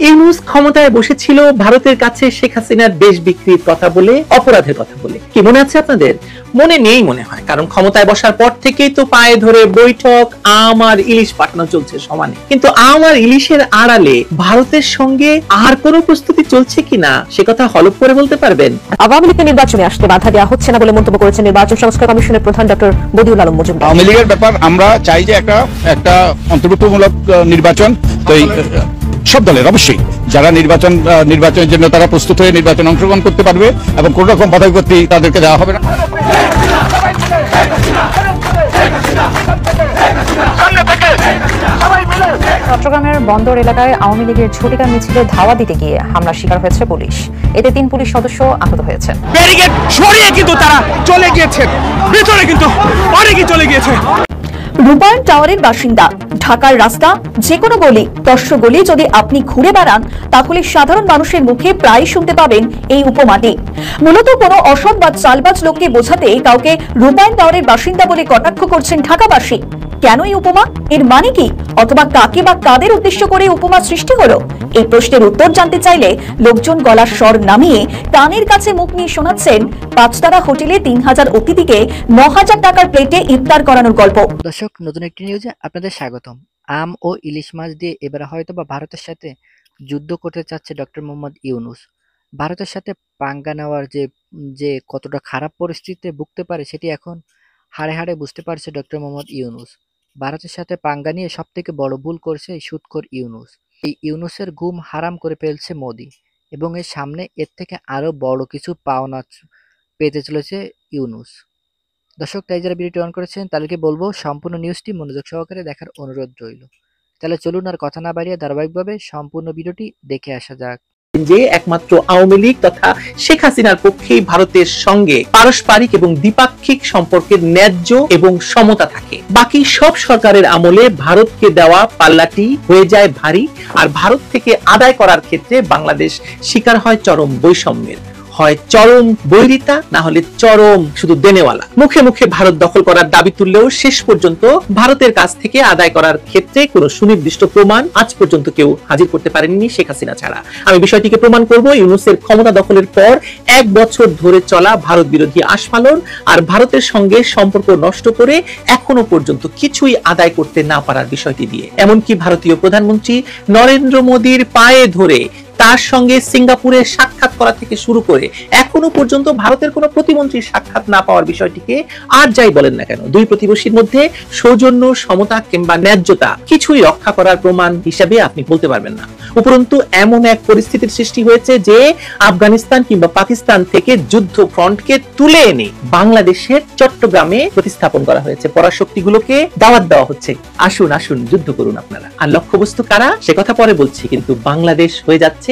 ইউনূস ক্ষমতায় বসেছিল ভারতের কাছে শেখ হাসিনার দেশ বিক্রির কথা বলে, অপরাধের কথা বলে। কি মনে আছে আপনাদের? মনে নেই মনে হয়, কারণ ক্ষমতায় বসার পর থেকেই তো পায়ে ধরে বৈঠক, আম আর ইলিশ পাঠানো চলছে সমানে। কিন্তু আম আর ইলিশের আড়ালে ভারতের সঙ্গে আর কোনো প্রস্তুতি চলছে কিনা সে কথা হলফ করে বলতে পারবেন? আওয়ামী লীগের নির্বাচনে আসতে বাধা দেওয়া হচ্ছে না বলে মন্তব্য করেছেন নির্বাচন সংস্কার কমিশনের প্রধান ডক্টর বদিউল আলম মজুমদার। আওয়ামী লীগের ব্যাপার আমরা চাই যে একটা অন্তর্ভুক্তমূলক নির্বাচন, তো সব দলের অবশ্যই যারা নির্বাচনের জন্য তারা প্রস্তুত হয়ে নির্বাচনে অংশগ্রহণ করতে পারবে এবং কোন রকম বাধা বিপত্তি তাদেরকে দেওয়া হবে না। চট্টগ্রামের বন্দর এলাকায় আওয়ামী লীগের ঝটিকা মিছিলে ধাওয়া দিতে গিয়ে হামলার শিকার হয়েছে পুলিশ। এতে 3 পুলিশ সদস্য আহত হয়েছেন। ব্যারিকেড সরিয়ে কিন্তু তারা চলে গিয়েছেন, ভিতরে কিন্তু অনেকেই চলে গিয়েছে। রূপায়ণ টাওয়ারের বাসিন্দা, ঢাকার রাস্তা যে কোনো গলি, দর্শ গলি যদি আপনি ঘুরে বেড়ান তাহলে সাধারণ মানুষের মুখে প্রায় শুনতে পাবেন এই উপমাটি। মূলত কোনো অসৎ বা চালবাজ লোককে বোঝাতে কাউকে রূপায়ণ টাওয়ারের বাসিন্দা বলে কটাক্ষ করছেন ঢাকাবাসী। কেন এই উপমা? এর মানে কি? অথবা কাকে বা কাদের উদ্দেশ্য করে উপমা সৃষ্টি হলো? এই প্রশ্নের উত্তর জানতে চাইলে লোকজন গলার স্বর নামিয়ে কানের কাছে মুখ নিয়ে শোনাচ্ছেন 5 তারা হোটেলে 3000 অতিথিকে 9000 টাকার প্লেটে ইফতার করানোর গল্প। দর্শক, নতুন একটি নিউজে আপনাদের স্বাগতম। আম ও ইলিশ মাছ দিয়ে এবার হয়তো বা ভারতের সাথে যুদ্ধ করতে চাচ্ছে ডক্টর মোহাম্মদ ইউনূস। ভারতের সাথে পাঙ্গা নেওয়ার যে কতটা খারাপ পরিস্থিতিতে ভুগতে পারে সেটি এখন হাড়ে হাড়ে বুঝতে পারছে ডক্টর মোহাম্মদ ইউনূস। ভারতের সাথে পাঙ্গা নিয়ে সব থেকে বড় ভুল করছে এই সুদখোর ইউনূস। এই ইউনূসের ঘুম হারাম করে ফেলছে মোদি, এবং এর সামনে এর থেকে আরো বড় কিছু পাওনা পেতে চলেছে ইউনূস। দর্শক, তাই যারা ভিডিওটি অন করেছেন তাদেরকে বলবো সম্পূর্ণ নিউজটি মনোযোগ সহকারে দেখার অনুরোধ রইল। তাহলে চলুন আর কথা না বাড়িয়ে ধারাবাহিকভাবে সম্পূর্ণ ভিডিওটি দেখে আসা যাক। যে একমাত্র আওয়ামী লীগ তথা শেখ হাসিনার পক্ষেই ভারতের সঙ্গে পারস্পরিক এবং দ্বিপাক্ষিক সম্পর্কের ন্যায্য এবং সমতা থাকে। বাকি সব সরকারের আমলে ভারতকে দেওয়া পাল্লাটি হয়ে যায় ভারী, আর ভারত থেকে আদায় করার ক্ষেত্রে বাংলাদেশ শিকার হয় চরম বৈষম্যের। হয় চরম বৈরিতা, না হলে চরম শুধু দেনেওয়ালা। মুখে মুখে ভারত দখল করার দাবি তুললেও শেষ পর্যন্ত ভারতের কাছ থেকে আদায় করার ক্ষেত্রে কোনো সুনির্দিষ্ট প্রমাণ আজ পর্যন্ত কেউ হাজির করতে পারেননি শেখ হাসিনা ছাড়া। আমি বিষয়টিকে প্রমাণ করব ইউনূসের ক্ষমতা দখলের পর 1 বছর ধরে চলা ভারত বিরোধী আস্ফালন আর ভারতের সঙ্গে সম্পর্ক নষ্ট করে এখনো পর্যন্ত কিছুই আদায় করতে না পারার বিষয়টি দিয়ে। এমনকি ভারতীয় প্রধানমন্ত্রী নরেন্দ্র মোদীর পায়ে ধরে তার সঙ্গে সিঙ্গাপুরে সাক্ষাৎ করা থেকে শুরু করে এখনো পর্যন্ত ভারতের কোনো প্রতিমন্ত্রীর সাক্ষাৎ না পাওয়ার বিষয়টিকে আর যাই বলেন না কেন, দুই প্রতিবেশীর মধ্যে সৌজন্য, সমতা কিংবা ন্যায্যতা কিছুই রক্ষা করার প্রমাণ হিসেবে আপনি বলতে পারবেন না। উপরন্তু এমন এক পরিস্থিতির সৃষ্টি হয়েছে যে আফগানিস্তান কিংবা পাকিস্তান থেকে যুদ্ধ ফ্রন্টকে তুলে এনে বাংলাদেশের চট্টগ্রামে প্রতিস্থাপন করা হয়েছে। পরাশক্তিগুলোকে দাওয়াত দেওয়া হচ্ছে, আসুন আসুন যুদ্ধ করুন আপনারা। আর লক্ষ্যবস্তু কারা সে কথা পরে বলছি, কিন্তু বাংলাদেশ হয়ে যাচ্ছে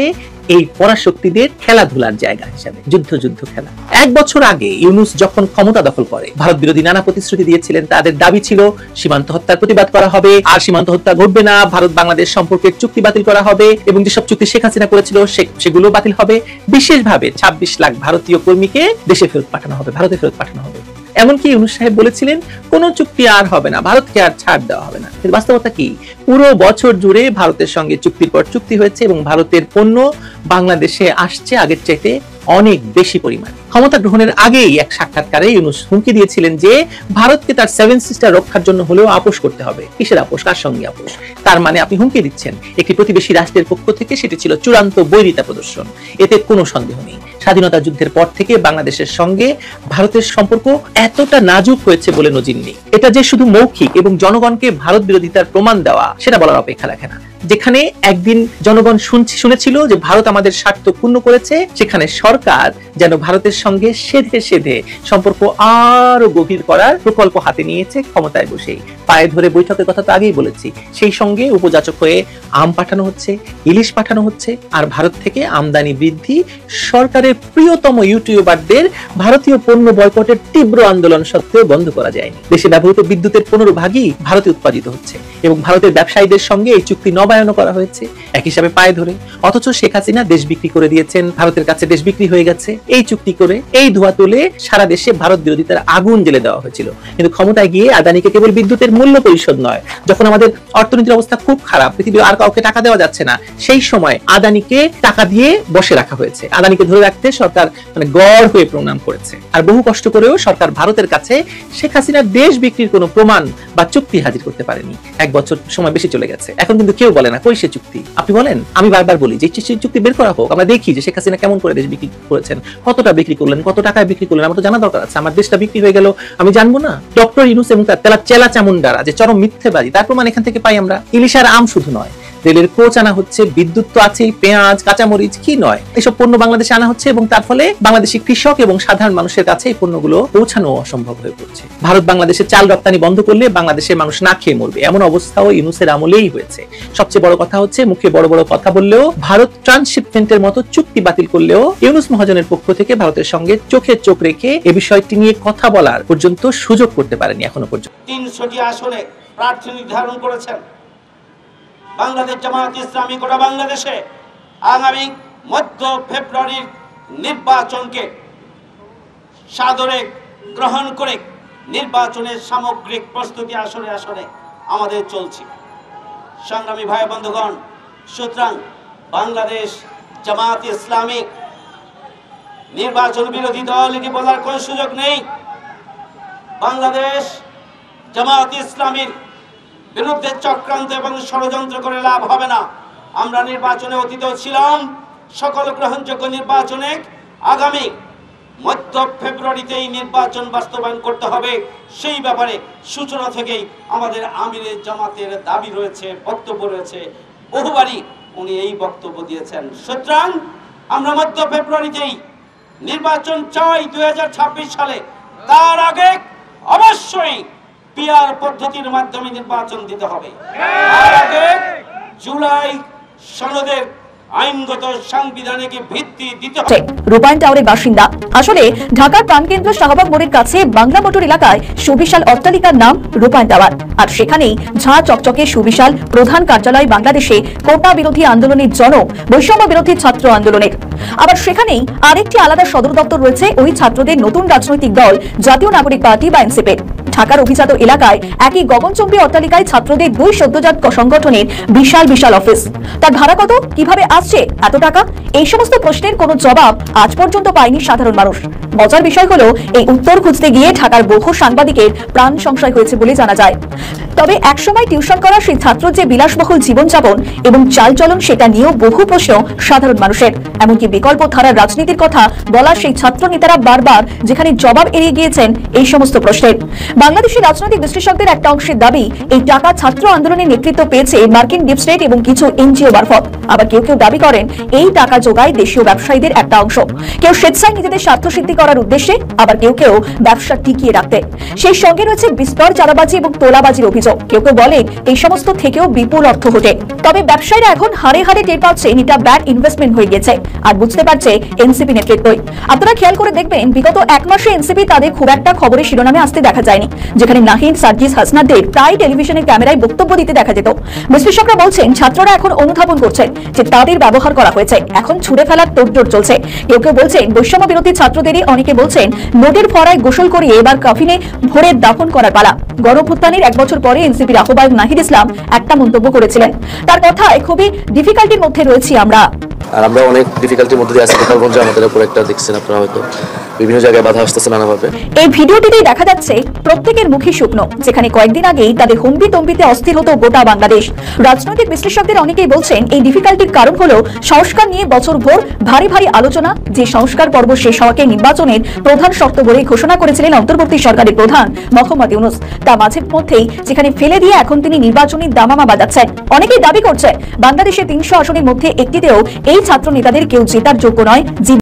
এই পরাশক্তিদের খেলাধুলার জায়গা হিসেবে। যুদ্ধ খেলা। 1 বছর আগে ইউনূস যখন ক্ষমতা দখল করে ভারত বিরোধী নানা প্রতিশ্রুতি দিয়েছিলেন। তাদের দাবি ছিল সীমান্ত হত্যার প্রতিবাদ করা হবে, আর সীমান্ত হত্যা ঘটবে না, ভারত বাংলাদেশ সম্পর্কের চুক্তি বাতিল করা হবে, এবং যেসব চুক্তি শেখ হাসিনা করেছিল সেগুলো বাতিল হবে। বিশেষভাবে 26 লাখ ভারতীয় কর্মীকে দেশে ফেরত পাঠানো হবে, ভারতে ফেরত পাঠানো হবে। এমনকি ইউনূস সাহেব বলেছিলেন কোনো চুক্তি আর হবে না, ভারতকে আর ছাড় দেওয়া হবে না। কিন্তু বাস্তবতা কি? পুরো বছর জুড়ে ভারতের সঙ্গে চুক্তির পর চুক্তি হয়েছে এবং ভারতের পণ্য বাংলাদেশে আসছে আগের চাইতে অনেক বেশি পরিমাণ। ক্ষমতা গ্রহণের আগেই এক সাক্ষাৎকারে ইউনূস হুমকি দিয়েছিলেন যে ভারতকে তার 7 সিস্টার রক্ষার জন্য হলেও আপোষ করতে হবে। কিসের আপোষ? কার সঙ্গে আপোষ? তার মানে আপনি হুমকি দিচ্ছেন একটি প্রতিবেশী রাষ্ট্রের পক্ষ থেকে। সেটি ছিল চূড়ান্ত বৈরিতা প্রদর্শন, এতে কোনো সন্দেহ নেই। স্বাধীনতা যুদ্ধের পর থেকে বাংলাদেশের সঙ্গে ভারতের সম্পর্ক এতটা নাজুক হয়েছে বলে নজির নেই। এটা যে শুধু মৌখিক এবং জনগণকে ভারত বিরোধিতার প্রমাণ দেওয়া সেটা বলার অপেক্ষা রাখে না। যেখানে একদিন জনগণ শুনেছিল যে ভারত আমাদের স্বার্থ পূর্ণ করেছে, সেখানে সরকার যেন ভারতের সঙ্গে সেধে সেধে সম্পর্ক আরো গভীর করার প্রকল্প হাতে নিয়েছে ক্ষমতায় বসেই। পায়ে ধরে বৈঠকের কথা তো আগেই বলেছি। সেই সঙ্গে উপযাচক হয়ে আম পাঠানো হচ্ছে, ইলিশ পাঠানো হচ্ছে, আর ভারত থেকে আমদানি বৃদ্ধি সরকারের প্রিয়তম ইউটিউবারদের ভারতীয় পণ্য বয়কটের তীব্র আন্দোলন সত্ত্বেও বন্ধ করা যায়নি। দেশে ব্যবহৃত বিদ্যুতের 15 ভাগই ভারতে উৎপাদিত হচ্ছে এবং ভারতের ব্যবসায়ীদের সঙ্গে এই চুক্তি নবায়ন বাস্তবায়নও করা হয়েছে এক হিসাবে পায়ে ধরে। অথচ শেখ হাসিনা দেশ বিক্রি করে দিয়েছেন, ভারতের কাছে দেশ বিক্রি হয়ে গেছে। এই চুক্তি করে এই ধোয়া তুলে সারা দেশে ভারত বিরোধিতার আগুন জ্বেলে দেওয়া হয়েছিল। কিন্তু ক্ষমতায় গিয়ে আদানিকে কেবল বিদ্যুতের মূল্য পরিশোধ নয়, যখন আমাদের অর্থনীতির অবস্থা খুব খারাপ, পৃথিবীর আর কাউকে টাকা দেওয়া যাচ্ছে না, সেই সময় আদানিকে টাকা দিয়ে বসে রাখা হয়েছে। আদানিকে ধরে রাখতে সরকার গড় হয়ে প্রণাম করেছে। আর বহু কষ্ট করেও সরকার ভারতের কাছে শেখ হাসিনার দেশ বিক্রির কোনো প্রমাণ বা চুক্তি হাজির করতে পারেনি। 1 বছর সময় বেশি চলে গেছে, এখন কিন্তু কেউ বলে না কই সে চুক্তি। আপনি বলেন, আমি বারবার বলি যে চুক্তি বের করা হোক, আমরা দেখি যে শেখ হাসিনা কেমন করে দেশ বিক্রি করেছেন, কতটা বিক্রি করলেন, কত টাকায় বিক্রি করলেন, আমার তো জানা দরকার আছে। আমার দেশটা বিক্রি হয়ে গেল, আমি জানবো না? ডক্টর ইউনূস এবং তার চেলা চামুন্ডারা যে চরম মিথ্যেবাদী, তার প্রমাণ এখান থেকে পাই আমরা। ইলিশ আর আম শুধু নয়, রেলের কোচ আনা হচ্ছে, বিদ্যুৎ তো আছেই, পেঁয়াজ, কাঁচামরিচ, কি নয়, এসব পণ্য বাংলাদেশে আনা হচ্ছে এবং তার ফলে বাংলাদেশি কৃষক এবং সাধারণ মানুষের কাছে এই পণ্যগুলো পৌঁছানো অসম্ভব হয়ে পড়ছে। ভারত বাংলাদেশে চাল রপ্তানি বন্ধ করলে বাংলাদেশের মানুষ না খেয়ে মরবে, এমন অবস্থাও ইউনূসের আমলেই হয়েছে। সবচেয়ে বড় কথা হচ্ছে, মুখে বড় বড় কথা বললেও, ভারত ট্রান্সশিপমেন্টের মতো চুক্তি বাতিল করলেও ইউনূস মহাজনের পক্ষ থেকে ভারতের সঙ্গে চোখে চোখ রেখে এ বিষয়টি নিয়ে কথা বলার পর্যন্ত সুযোগ করতে পারেনি এখনো পর্যন্ত। 300টি আসনে প্রার্থী নির্ধারণ করেছেন বাংলাদেশ জামায়াত ইসলামী। গোটা বাংলাদেশে আগামী মধ্য ফেব্রুয়ারির নির্বাচনকে সাদরে গ্রহণ করে নির্বাচনের সামগ্রিক প্রস্তুতি আসরে আসরে আমাদের চলছে। সংগ্রামী ভাই বন্ধুগণ, সুতরাং বাংলাদেশ জামায়াত ইসলামী নির্বাচন বিরোধী দল এটি বলার কোনো সুযোগ নেই। বাংলাদেশ জামায়াত ইসলামীর বিরুদ্ধে চক্রান্ত এবং ষড়যন্ত্র করে লাভ হবে না। আমরা নির্বাচনে অতীত ছিলাম, সকল গ্রহণযোগ্য নির্বাচনে আগামী মধ্য ফেব্রুয়ারিতে এই নির্বাচন বাস্তবায়ন করতে হবে। সেই ব্যাপারে সূচনা থেকেই আমাদের আমিরে জামাতের দাবি রয়েছে, বক্তব্য রয়েছে, বহুবারই উনি এই বক্তব্য দিয়েছেন। সুতরাং আমরা মধ্য ফেব্রুয়ারিতেই নির্বাচন চাই 2026 সালে। তার আগে অবশ্যই পিআর পদ্ধতির মাধ্যমে নির্বাচন দিতে হবে। তার আগে জুলাই সনদের আইনগত সাংবিধানিক ভিত্তি দিতে হবে। রূপায়ণ টাওয়ারের বাসিন্দা। আসলে ঢাকার প্রাণকেন্দ্র শাহবাগ মোড়ের কাছে বাংলা মোটর এলাকায় সুবিশাল অট্টালিকার নাম রূপায়ণ টাওয়ার। আর সেখানেই ঝাঁ চকচকে সুবিশাল প্রধান কার্যালয় বাংলাদেশে কোটা বিরোধী আন্দোলনের জনক, বৈষম্য বিরোধী ছাত্র আন্দোলনের। আবার সেখানেই আরেকটি আলাদা সদর দপ্তর রয়েছে ওই ছাত্রদের নতুন রাজনৈতিক দল জাতীয় নাগরিক পার্টি বা এনসিপির। ঢাকার অভিজাত এলাকায় একই গগনচুম্বী অট্টালিকায় ছাত্রদের 2 সদ্যজাত সংগঠনের বিশাল বিশাল অফিস। তার ভাড়া কত, কিভাবে আসছে এত টাকা, এই সমস্ত প্রশ্নের কোনো জবাব আজ পর্যন্ত পায়নি সাধারণ মানুষ। মজার বিষয় হলো, এই উত্তর খুঁজতে গিয়ে ঢাকার বহু সাংবাদিকের প্রাণ সংশয় হয়েছে বলে জানা যায়। তবে একসময় টিউশন করা সেই ছাত্র যে বিলাসবহুল জীবনযাপন এবং চালচলন, সেটা নিয়েও বহু প্রশ্ন সাধারণ মানুষের। এমনকি বিকল্প ধারার রাজনীতির কথা বলা সেই ছাত্র নেতারা বারবার যেখানে জবাব এড়িয়ে গিয়েছেন এই সমস্ত প্রশ্নের। বাংলাদেশের রাজনৈতিক বিশ্লেষকদের একটা অংশের দাবি, এই টাকা ছাত্র আন্দোলনের নেতৃত্ব পেয়েছে মার্কিন ডিপ স্টেট এবং কিছু এনজিও মারফত। আবার কেউ কেউ দাবি করেন এই টাকা যোগায় দেশীয় ব্যবসায়ীদের একটা অংশ, কেউ স্বেচ্ছায় নিজেদের স্বার্থ সিদ্ধি করার উদ্দেশ্যে, আবার কেউ কেউ ব্যবসা টিকিয়ে রাখতে। সেই সঙ্গে রয়েছে বিস্তর চাঁদাবাজি এবং তোলাবাজির অভিযোগ। কেউ কেউ বলেন এই সমস্ত থেকেও বিপুল অর্থ ওঠে। তবে ব্যবসায়ীরা এখন হারে হারে টের পাচ্ছেন এটা ব্যাড ইনভেস্টমেন্ট হয়ে গেছে, আর বুঝতে পারছে এনসিপি নেতৃত্বই। আপনারা খেয়াল করে দেখবেন, বিগত 1 মাসে এনসিপি তাদের খুব একটা খবরের শিরোনামে আসতে দেখা যায়নি, যেখানে নাহিদ, সার্জিস, হাসনাদের প্রায় টেলিভিশনের ক্যামেরায় বক্তব্য দিতে দেখা যেত। বিশ্লেষকরা বলছেন ছাত্ররা এখন অনুধাবন করছেন যে তাদের ব্যবহার করা হয়েছে, এখন ছুড়ে ফেলার তোড়জোড় চলছে। কেউ কেউ বলছেন বৈষম্য বিরোধী ছাত্রদেরই, অনেকে বলছেন নদীর ফড়ায় গোসল করিয়ে এবার কাফিনে ভরে দাফন করার পালা। গণঅভ্যুত্থানের 1 বছর পরে এনসিপির আহ্বায়ক নাহিদ ইসলাম একটা মন্তব্য করেছিলেন, তার কথায় খুবই ডিফিকাল্টির মধ্যে রয়েছি আমরা। আর আমরা অনেক ডিফিকাল্টির মধ্যে দিয়ে আছি। গোপালগঞ্জে আমাদের উপর একটা দেখছেন আপনারা, হয়তো বিভিন্ন জায়গায় বাধা আসতেছে নানাভাবে। এই ভিডিওটিতেই দেখা যাচ্ছে প্রত্যেকের মুখে শুকনো, যেখানে কয়েকদিন আগেই তাদের হম্বি তম্বিতে অস্থির হতো গোটা বাংলাদেশ। রাজনৈতিক বিশ্লেষকদের অনেকেই বলছেন এই ডিফিকাল্টির কারণ হলো সংস্কার নিয়ে বছরভর ভারী ভারী আলোচনা, যে সংস্কার পর্ব শেষ হওয়াকে নির্বাচনের প্রধান শর্ত বলে ঘোষণা করেছিলেন অন্তর্বর্তী সরকারের প্রধান মোহাম্মদ ইউনূস। তা মাঝের মধ্যেই যেখানে ফেলে দিয়ে এখন তিনি নির্বাচনী দামামা বাজাচ্ছেন। অনেকেই দাবি করছেন বাংলাদেশের 300 আসনের মধ্যে একটিতেও এই ছাত্র নেতাদের কেউ জেতার যোগ্য নয়।